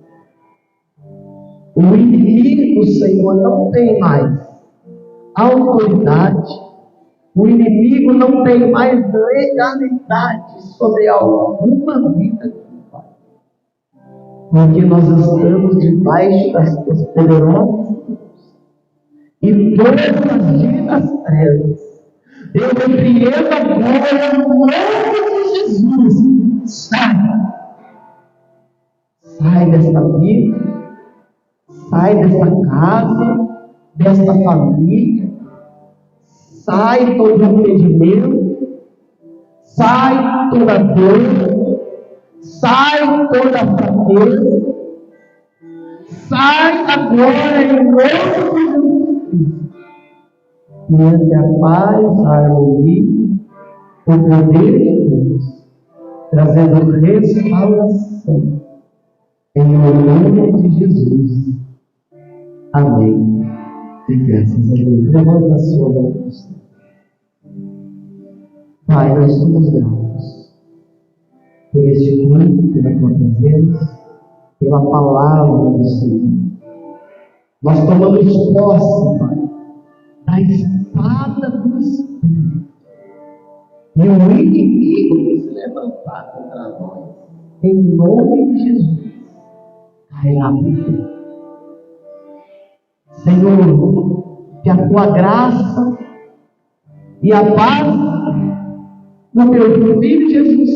O inimigo, Senhor, não tem mais autoridade. O inimigo não tem mais legalidade sobre alguma vida. Porque nós estamos debaixo das tuas poderosas mãos. E todas as dias das trevas, eu repreendo agora no nome de Jesus. Sai desta vida, sai desta casa, desta família, sai todo impedimento, sai toda dor, sai toda fraqueza, sai agora em nome de Jesus. Mediante a paz, a harmonia, o poder de Deus, trazendo restauração em nome de Jesus. Amém. E graças a Deus. Levanta a sua mão. Pai, nós somos gratos por este culto, pela tua presença, pela palavra do Senhor. Nós tomamos posse, Pai, da espada do Espírito. E o inimigo que se levantar contra nós, em nome de Jesus, cairá por terra. Senhor, que a tua graça e a paz do teu Filho Jesus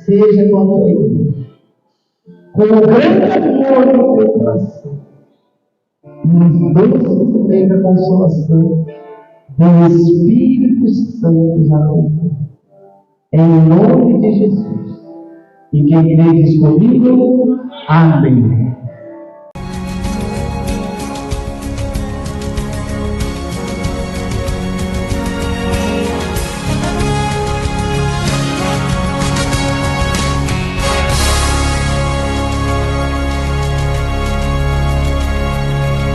seja com a tua igreja, com o grande amor do teu coração, e os doces bem da consolação do Espírito Santo. Em nome de Jesus. E quem crê diz comigo, amém.